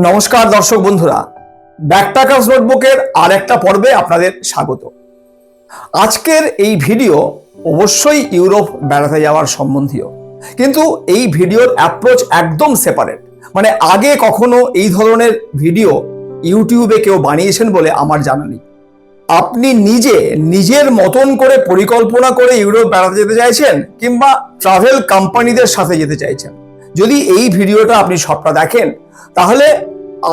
নমস্কার দর্শক বন্ধুরা, ব্যাকপ্যাকার্স নোটবুকের আর একটা পর্বে আপনাদের স্বাগত। আজকের এই ভিডিও অবশ্যই ইউরোপ বেড়াতে যাওয়ার সম্বন্ধীয়, কিন্তু এই ভিডিওর অ্যাপ্রোচ একদম সেপারেট। মানে আগে কখনো এই ধরনের ভিডিও ইউটিউবে কেউ বানিয়েছেন বলে আমার জানা নেই। আপনি নিজের মতন করে পরিকল্পনা করে ইউরোপ বেড়াতে যেতে চাইছেন, কিংবা ট্রাভেল কোম্পানিদের সাথে যেতে চাইছেন, যদি এই ভিডিওটা আপনি সবটা দেখেন, তাহলে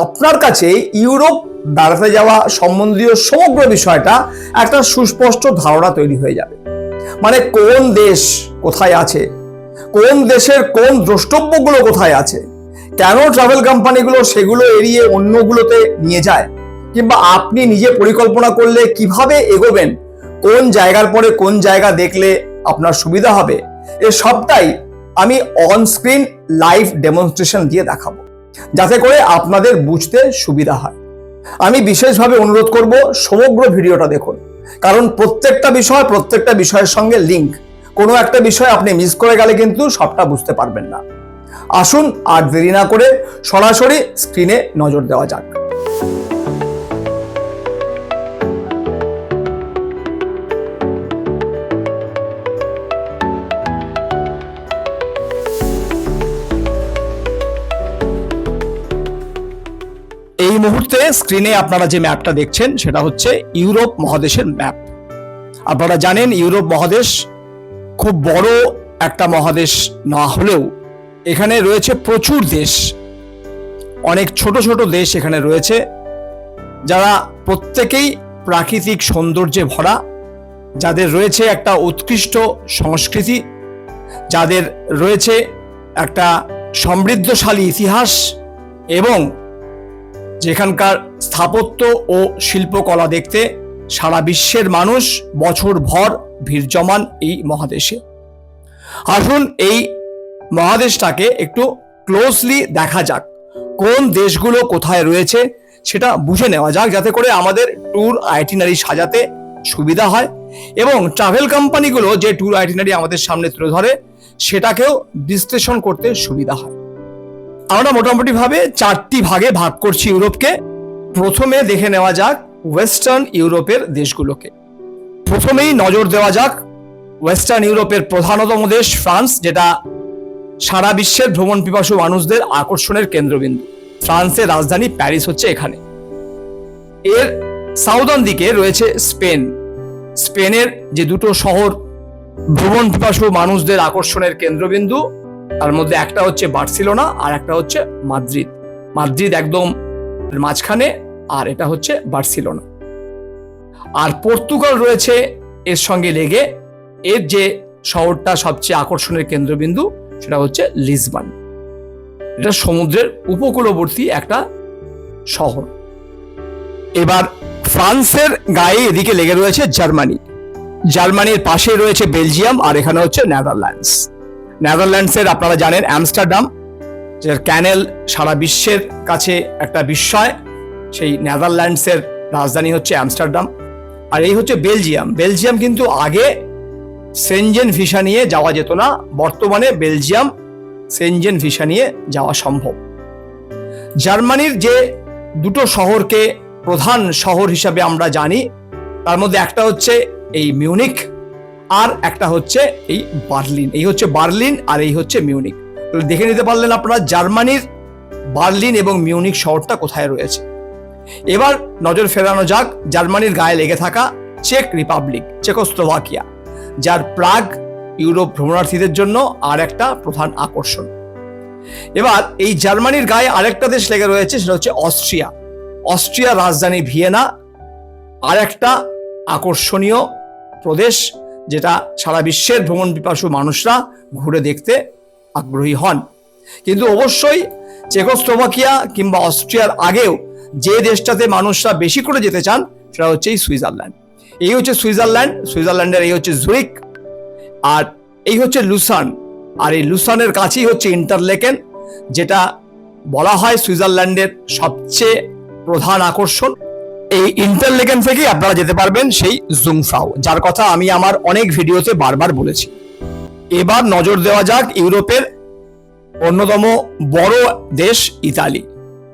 আপনার কাছে ইউরোপ বেড়াতে যাওয়া সম্বন্ধীয় সমগ্র বিষয়টা একটা সুস্পষ্ট ধারণা তৈরি হয়ে যাবে। মানে কোন দেশ কোথায় আছে, কোন দেশের কোন দ্রষ্টব্যগুলো কোথায় আছে, কেন ট্রাভেল কোম্পানিগুলো সেগুলো এড়িয়ে অন্যগুলোতে নিয়ে যায়, কিংবা আপনি নিজে পরিকল্পনা করলে কিভাবে এগোবেন, কোন জায়গার পরে কোন জায়গা দেখলে আপনার সুবিধা হবে, এ সবটাই আমি অন স্ক্রিন লাইভ ডেমনস্ট্রেশন দিয়ে দেখাবো, যাতে করে আপনাদের বুঝতে সুবিধা হয়। আমি বিশেষভাবে অনুরোধ করব সমগ্র ভিডিওটা দেখুন, কারণ প্রত্যেকটা বিষয়ের সঙ্গে লিঙ্ক। কোনো একটা বিষয় আপনি মিস করে গেলে কিন্তু সবটা বুঝতে পারবেন না। আসুন আর দেরি না করে সরাসরি স্ক্রিনে নজর দেওয়া যাক। এই মুহূর্তে স্ক্রিনে আপনারা যে ম্যাপটা দেখছেন সেটা হচ্ছে ইউরোপ মহাদেশের ম্যাপ। আপনারা জানেন ইউরোপ মহাদেশ খুব বড় একটা মহাদেশ না হলেও এখানে রয়েছে প্রচুর দেশ, অনেক ছোট ছোট দেশ এখানে রয়েছে, যারা প্রত্যেকেই প্রাকৃতিক সৌন্দর্যে ভরা, যাদের রয়েছে একটা উৎকৃষ্ট সংস্কৃতি, যাদের রয়েছে একটা সমৃদ্ধশালী ইতিহাস, এবং যেখানকার স্থাপত্য ও শিল্পকলা দেখতে সারা বিশ্বের মানুষ বছর ভর ভিড় জমান এই মহাদেশে। আসুন এই মহাদেশটাকে একটু ক্লোজলি দেখা যাক, কোন দেশগুলো কোথায় রয়েছে সেটা বুঝে নেওয়া যাক, যাতে করে আমাদের ট্যুর আইটিনারি সাজাতে সুবিধা হয় এবং ট্রাভেল কোম্পানিগুলো যে ট্যুর আইটিনারি আমাদের সামনে তুলে ধরে সেটাকেও বিশ্লেষণ করতে সুবিধা হয়। আমরা মোটামুটি ভাবে 4টি ভাগে ভাগ করছি ইউরোপকে। প্রথমে দেখে নেওয়া যাক ওয়েস্টার্ন ইউরোপের দেশগুলোকে। প্রথমেই নজর দেওয়া যাক ওয়েস্টার্ন ইউরোপের প্রধানতম দেশ ফ্রান্স, যেটা সারা বিশ্বের ভ্রমণ পিপাসু মানুষদের আকর্ষণের কেন্দ্রবিন্দু। ফ্রান্সের রাজধানী প্যারিস হচ্ছে এখানে। এর সাউদার্ন দিকে রয়েছে স্পেন। স্পেনের যে দুটো শহর ভ্রমণ পিপাসু মানুষদের আকর্ষণের কেন্দ্রবিন্দু, তার মধ্যে একটা হচ্ছে বার্সেলোনা আর একটা হচ্ছে মাদ্রিদ। মাদ্রিদ একদম মাঝখানে, আর এটা হচ্ছে বার্সেলোনা। আর পর্তুগাল রয়েছে এর সঙ্গে লেগে। এর যে শহরটা সবচেয়ে আকর্ষণের কেন্দ্রবিন্দু সেটা হচ্ছে লিসবন। এটা সমুদ্রের উপকূলবর্তী একটা শহর। এবার ফ্রান্সের গায়ে এদিকে লেগে রয়েছে জার্মানি। জার্মানির পাশে রয়েছে বেলজিয়াম, আর এখানে হচ্ছে নেদারল্যান্ডস। নেদারল্যান্ডসের আপনারা জানেন অ্যামস্টারডাম, যার ক্যানেল সারা বিশ্বের কাছে একটা বিস্ময়, সেই নেদারল্যান্ডসের রাজধানী হচ্ছে অ্যামস্টারডাম। আর এই হচ্ছে বেলজিয়াম। বেলজিয়াম কিন্তু আগে সেনজেন ভিসা নিয়ে যাওয়া যেত না, বর্তমানে বেলজিয়াম সেনজেন ভিসা নিয়ে যাওয়া সম্ভব। জার্মানির যে দুটো শহরকে প্রধান শহর হিসাবে আমরা জানি, তার মধ্যে একটা হচ্ছে এই মিউনিক, আর একটা হচ্ছে এই বার্লিন। এই হচ্ছে বার্লিন আর এই হচ্ছে মিউনিক। দেখে নিতে পারলেন আপনারা জার্মানির বার্লিন এবং মিউনিক শহরটা কোথায় রয়েছে। এবার নজর ফেরানো যাক জার্মানির গায়ে লেগে থাকা চেক রিপাবলিক, চেকোস্লোভাকিয়া, যার প্রাগ ইউরোপ ভ্রমণার্থীদের জন্য আর একটা প্রধান আকর্ষণ। এবার এই জার্মানির গায়ে আরেকটা দেশ লেগে রয়েছে, সেটা হচ্ছে অস্ট্রিয়া। অস্ট্রিয়ার রাজধানী ভিয়েনা আর একটা আকর্ষণীয় প্রদেশ, যেটা সারা বিশ্বের ভ্রমণ পিপাসু মানুষরা ঘুরে দেখতে আগ্রহী হন। কিন্তু অবশ্যই চেকোস্লোভাকিয়া কিংবা অস্ট্রিয়ার আগেও যে দেশটাতে মানুষরা বেশি করে যেতে চান সেটা হচ্ছে এই সুইজারল্যান্ড। এই হচ্ছে সুইজারল্যান্ড। সুইজারল্যান্ডের এই হচ্ছে জুরিক, আর এই হচ্ছে লুসান। আর এই লুসানের কাছেই হচ্ছে ইন্টারলেকেন, যেটা বলা হয় সুইজারল্যান্ডের সবচেয়ে প্রধান আকর্ষণ। এই ইন্টারলেকেন থেকেই আপনারা যেতে পারবেন সেই জুংফ্রাউ, যার কথা আমি আমার অনেক ভিডিওতে বারবার বলেছি। এবার নজর দেওয়া যাক ইউরোপের অন্যতম বড় দেশ ইতালি।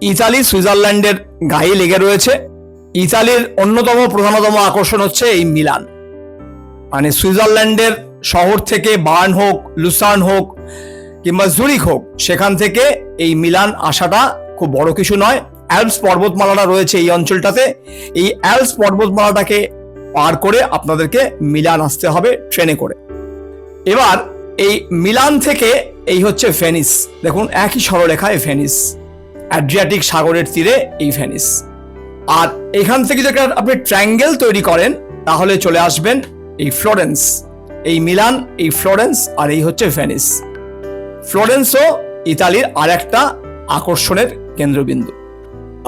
ইতালি সুইজারল্যান্ডের গায়ে লেগে রয়েছে। ইতালির অন্যতম প্রধানতম আকর্ষণ হচ্ছে এই মিলান। মানে সুইজারল্যান্ডের শহর থেকে বার্ন হোক, লুসার্ন হোক কিংবা জুরিক হোক, সেখান থেকে এই মিলান আসাটা খুব বড় কিছু নয়। অ্যালপস পর্বতমালাটা রয়েছে এই অঞ্চলটাতে। এই অ্যালপস পর্বতমালাটাকে পার করে আপনাদেরকে মিলান আসতে হবে ট্রেনে করে। এবার এই মিলান থেকে এই হচ্ছে ভেনিস। দেখুন একই সরলরেখায় ভেনিস, অ্যাড্রিয়াটিক সাগরের তীরে এই ভেনিস। আর এখান থেকে যদি আপনি ট্রায়াঙ্গেল তৈরি করেন তাহলে চলে আসবেন এই ফ্লোরেন্স। এই মিলান, এই ফ্লোরেন্স, আর এই হচ্ছে ভেনিস। ফ্লোরেন্সও ইতালির আর একটা আকর্ষণের কেন্দ্রবিন্দু।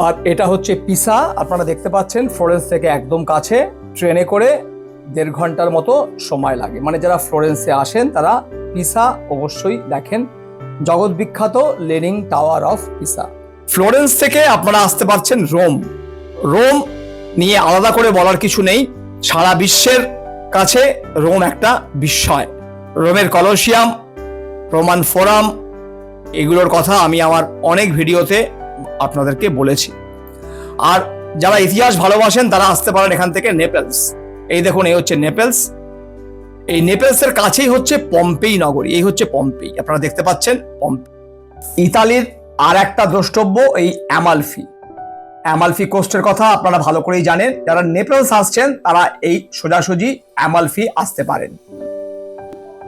আর এটা হচ্ছে পিসা। আপনারা দেখতে পাচ্ছেন ফ্লোরেন্স থেকে একদম কাছে, ট্রেনে করে 1.5 ঘন্টার মতো সময় লাগে। মানে যারা ফ্লোরেন্সে আসেন তারা পিসা অবশ্যই দেখেন, জগৎ বিখ্যাত লিনিং টাওয়ার অফ পিসা। ফ্লোরেন্স থেকে আপনারা আসতে পারছেন রোম। রোম নিয়ে আলাদা করে বলার কিছু নেই, সারা বিশ্বের কাছে রোম একটা বিস্ময়। রোমের কলোসিয়াম, রোমান ফোরাম, এগুলোর কথা আমি আমার অনেক ভিডিওতে আপনাদেরকে বলেছি। আর যারা ইতিহাস ভালোবাসেন তারা আসতে পারেন এখান থেকে নেপলস। এই দেখুন, এই হচ্ছে নেপলস। এই নেপলসের কাছেই হচ্ছে পম্পেই নগরী। এই হচ্ছে পম্পেই, আপনারা দেখতে পাচ্ছেন পম্পেই। ইতালির আর একটা দ্রষ্টব্য এই অ্যামালফি। অ্যামালফি কোস্টের কথা আপনারা ভালো করেই জানেন। যারা নেপলস আসছেন তারা এই সোজাসুজি অ্যামালফি আসতে পারেন।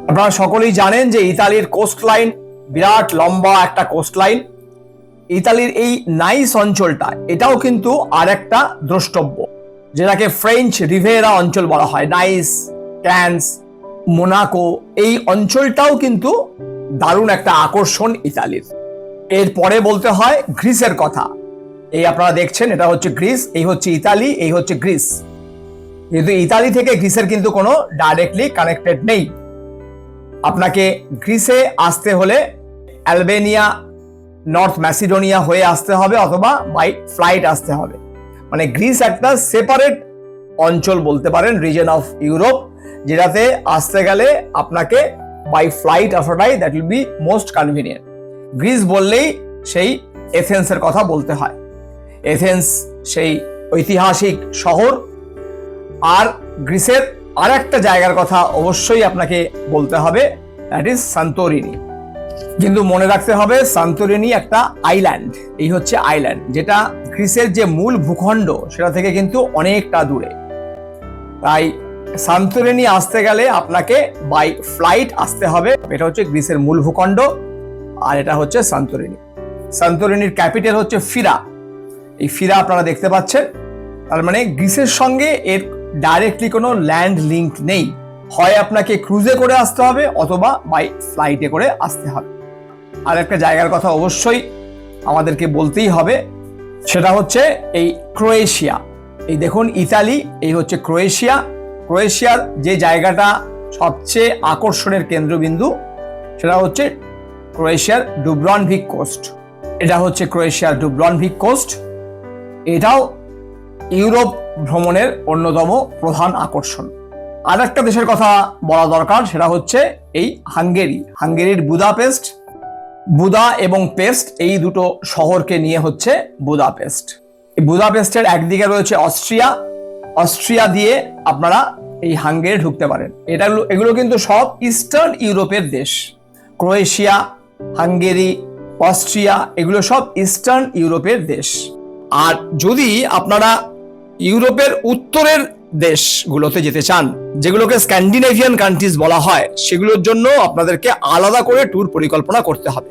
আপনারা সকলেই জানেন যে ইতালির কোস্ট লাইন বিরাট লম্বা একটা কোস্ট লাইন। ইতালির এই নাইস অঞ্চলটা, এটাও কিন্তু আর একটা দ্রষ্টব্য, যেটাকে ফ্রেঞ্চ রিভেরা অঞ্চল বলা হয়। নাইস, ক্যান্স, মোনাকো, এই অঞ্চলটাও কিন্তু দারুণ একটা আকর্ষণ ইতালির। এরপরে বলতে হয় গ্রিসের কথা। এই আপনারা দেখছেন, এটা হচ্ছে গ্রিস, এই হচ্ছে ইতালি, এই হচ্ছে গ্রিস। কিন্তু ইতালি থেকে গ্রিসের কিন্তু কোনো ডাইরেক্টলি কানেক্টেড নেই। আপনাকে গ্রিসে আসতে হলে অ্যালবেনিয়া, নর্থ ম্যাসিডোনিয়া হয়ে আসতে হবে, অথবা বাই ফ্লাইট আসতে হবে। মানে গ্রিস একটা সেপারেট অঞ্চল বলতে পারেন, রিজন অফ ইউরোপ, যেটাতে আসতে গেলে আপনাকে বাই ফ্লাইট আসাটাই that will B most convenient. Greece বললেই সেই এথেন্সের কথা বলতে হয়। এথেন্স সেই ঐতিহাসিক শহর। আর গ্রিসের আর একটা জায়গার কথা অবশ্যই আপনাকে বলতে হবে, দ্যাট ইজ সান্তোরিনি। কিন্তু মনে রাখতে হবে সান্তোরিনি একটা আইল্যান্ড। এই হচ্ছে আইল্যান্ড, যেটা গ্রিসের যে মূল ভূখণ্ড সেটা থেকে কিন্তু অনেকটা দূরে। তাই সান্তোরিনি আসতে গেলে আপনাকে বাই ফ্লাইট আসতে হবে। এটা হচ্ছে গ্রিসের মূল ভূখণ্ড, আর এটা হচ্ছে সান্তোরিনি। সান্তোরিনির ক্যাপিটাল হচ্ছে ফিরা। এই ফিরা আপনারা দেখতে পাচ্ছেন। তার মানে গ্রিসের সঙ্গে এর ডাইরেক্টলি কোনো ল্যান্ড লিঙ্ক নেই। হয় আপনাকে ক্রুজে করে আসতে হবে, অথবা বাই ফ্লাইটে করে আসতে হবে। আর একটা জায়গার কথা অবশ্যই আমাদেরকে বলতেই হবে, সেটা হচ্ছে এই ক্রোয়েশিয়া। এই দেখুন ইতালি, এই হচ্ছে ক্রোয়েশিয়া। ক্রোয়েশিয়ার যে জায়গাটা সবচেয়ে আকর্ষণের কেন্দ্রবিন্দু, সেটা হচ্ছে ক্রোয়েশিয়ার ডুব্রনভিক কোস্ট। এটা হচ্ছে ক্রোয়েশিয়ার ডুব্রনভিক কোস্ট। এটাও ইউরোপ ভ্রমণের অন্যতম প্রধান আকর্ষণ। আর একটা দেশের কথা বলা দরকার, সেটা হচ্ছে এই হাঙ্গেরি। হাঙ্গেরির বুদাপেস্ট। বুদা এবং পেস্ট, এই দুটো শহরকে নিয়ে হচ্ছে বুদাপেস্ট। এই বুদাপেস্টের একদিকে রয়েছে অস্ট্রিয়া। অস্ট্রিয়া দিয়ে আপনারা এই হাঙ্গেরি ঢুকতে পারেন। এগুলো কিন্তু সব ইস্টার্ন ইউরোপের দেশ। ক্রোয়েশিয়া, হাঙ্গেরি, অস্ট্রিয়া, এগুলো সব ইস্টার্ন ইউরোপের দেশ। আর যদি আপনারা ইউরোপের উত্তরের দেশগুলোতে যেতে চান, যেগুলোকে স্ক্যান্ডিনেভিয়ান কান্ট্রিজ বলা হয়, সেগুলোর জন্য আপনাদেরকে আলাদা করে ট্যুর পরিকল্পনা করতে হবে।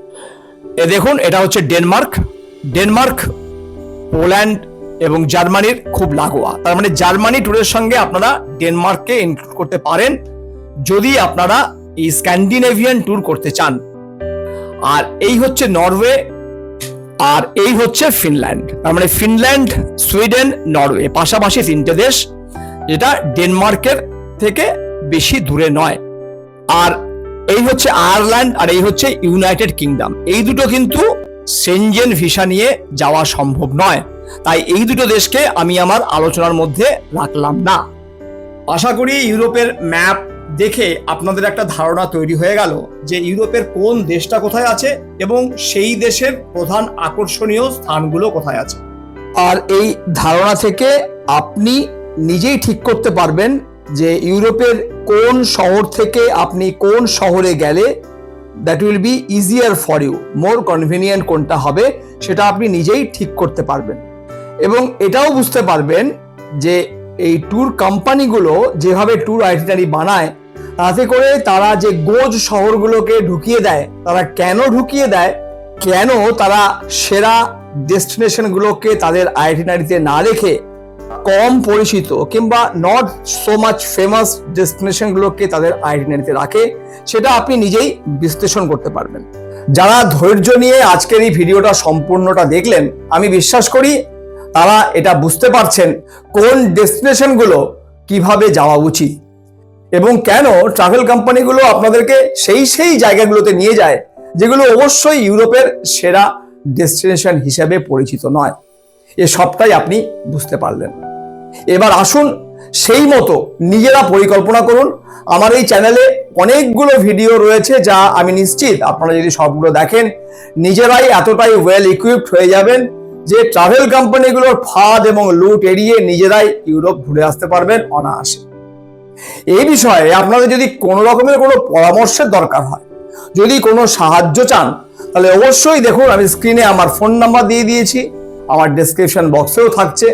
দেখুন, এটা হচ্ছে ডেনমার্ক। ডেনমার্ক পোল্যান্ড এবং জার্মানির খুব লাগোয়া। তার মানে জার্মানি ট্যুরের সঙ্গে আপনারা ডেনমার্ককে ইনক্লুড করতে পারেন যদি আপনারা এই স্ক্যান্ডিনেভিয়ান ট্যুর করতে চান। আর এই হচ্ছে নরওয়ে, আর এই হচ্ছে ফিনল্যান্ড। তার মানে ফিনল্যান্ড, সুইডেন, নরওয়ে পাশাপাশি তিনটে দেশ, যেটা ডেনমার্কের থেকে বেশি দূরে নয়। আর এই হচ্ছে আয়ারল্যান্ড, আর এই হচ্ছে ইউনাইটেড কিংডম। এই দুটো কিন্তু সেনজেন ভিসা নিয়ে যাওয়া সম্ভব নয়, তাই এই দুটো দেশকে আমি আমার আলোচনার মধ্যে রাখলাম না। আশা করি ইউরোপের ম্যাপ দেখে আপনাদের একটা ধারণা তৈরি হয়ে গেল যে ইউরোপের কোন দেশটা কোথায় আছে এবং সেই দেশের প্রধান আকর্ষণীয় স্থানগুলো কোথায় আছে। আর এই ধারণা থেকে আপনি নিজেই ঠিক করতে পারবেন যে ইউরোপের কোন শহর থেকে আপনি কোন শহরে গেলে that will be easier for you, more convenient কোনটা হবে সেটা আপনি নিজেই ঠিক করতে পারবেন। এবং এটাও বুঝতে পারবেন যে এই ট্যুর কোম্পানিগুলো যেভাবে ট্যুর আইটিনারি বানায় তাতে করে তারা যে গোজ শহরগুলোকে ঢুকিয়ে দেয়, তারা কেন ঢুকিয়ে দেয়, কেন তারা সেরা ডেস্টিনেশনগুলোকে তাদের আইটিনারিতে না রেখে কম পরিচিত কিংবা নট সো মাচ ফেমাস ডেস্টিনেশনগুলোকে তাদের আইটিনারিতে রাখে, সেটা আপনি নিজেই বিশ্লেষণ করতে পারবেন। যারা ধৈর্য নিয়ে আজকের এই ভিডিওটা সম্পূর্ণটা দেখলেন, আমি বিশ্বাস করি তারা এটা বুঝতে পারছেন কোন ডেস্টিনেশনগুলো কিভাবে যাওয়া উচিত এবং কেন ট্রাভেল কোম্পানিগুলো আপনাদেরকে সেই জায়গাগুলোতে নিয়ে যায় যেগুলো অবশ্যই ইউরোপের সেরা ডেস্টিনেশন হিসেবে পরিচিত নয়। এ সবটাই আপনি বুঝতে পারলেন। এবার আসুন সেই মতো নিজেরা পরিকল্পনা করুন। আমার এই চ্যানেলে অনেকগুলো ভিডিও রয়েছে যা আমি নিশ্চিত আপনারা যদি সবগুলো দেখেন নিজেরাই এতটাই ওয়েল ইকুইপড হয়ে যাবেন যে ট্রাভেল কোম্পানিগুলোর ফাঁদ এবং লুট এড়িয়ে নিজেরাই ইউরোপ ঘুরে আসতে পারবেন অনায়াসে। এই বিষয়ে আপনাদের যদি কোনো রকমের কোনো পরামর্শের দরকার হয়, যদি কোনো সাহায্য চান, তাহলে অবশ্যই দেখুন আমি স্ক্রিনে আমার ফোন নাম্বার দিয়ে দিয়েছি, আমার ডেসক্রিপশন বক্সেও থাকছে।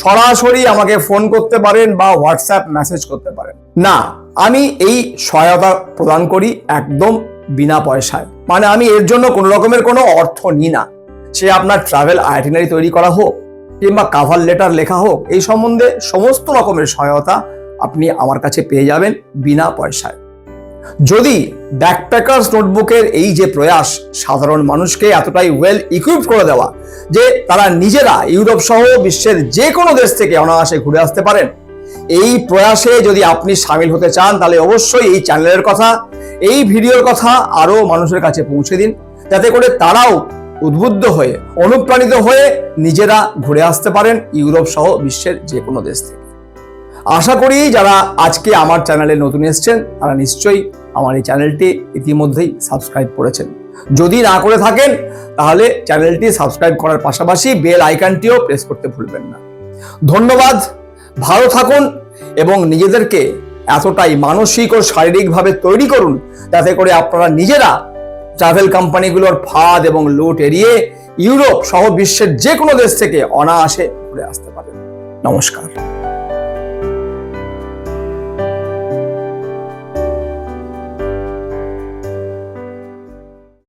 সরাসরি আমাকে ফোন করতে পারেন বা হোয়াটসঅ্যাপ মেসেজ করতে পারেন। না, আমি এই সহায়তা প্রদান করি একদম বিনা পয়সায়, মানে আমি এর জন্য কোনো রকমের কোনো অর্থ নিই না। সে আপনার ট্রাভেল আইটিনারি তৈরি করা হোক কিংবা কাভার লেটার লেখা হোক, এই সম্বন্ধে সমস্ত রকমের সহায়তা আপনি আমার কাছে পেয়ে যাবেন বিনা পয়সায়। যদি ব্যাকপ্যাকার্স নোটবুকের এই যে প্রয়াস সাধারণ মানুষকে এতটাই ওয়েল ইকুইপড করে দেওয়া যে তারা নিজেরা ইউরোপ সহ বিশ্বের যে কোনো দেশ থেকে অনায়াসে ঘুরে আসতে পারেন, এই প্রয়াসে যদি আপনি সামিল হতে চান তাহলে অবশ্যই এই চ্যানেলের কথা, এই ভিডিওর কথা আরো মানুষের কাছে পৌঁছে দিন, যাতে করে তারাও উদ্বুদ্ধ হয়ে অনুপ্রাণিত হয়ে নিজেরা ঘুরে আসতে পারেন ইউরোপ সহ বিশ্বের যে কোনো দেশ থেকে। আশা করি যারা আজকে আমার চ্যানেলে নতুন এসেছেন তারা নিশ্চয়ই আমার এই চ্যানেলটি ইতিমধ্যেই সাবস্ক্রাইব করেছেন। যদি না করে থাকেন তাহলে চ্যানেলটি সাবস্ক্রাইব করার পাশাপাশি বেল আইকনটিও প্রেস করতে ভুলবেন না। ধন্যবাদ, ভালো থাকুন এবং নিজেদেরকে এতটাই মানসিক ও শারীরিকভাবে তৈরি করুন যাতে করে আপনারা নিজেরা ট্রাভেল কোম্পানিগুলোর ফাঁদ এবং লুট এড়িয়ে ইউরোপ সহ বিশ্বের যে কোনো দেশ থেকে অনায়াসে ঘুরে আসতে পারেন। নমস্কার।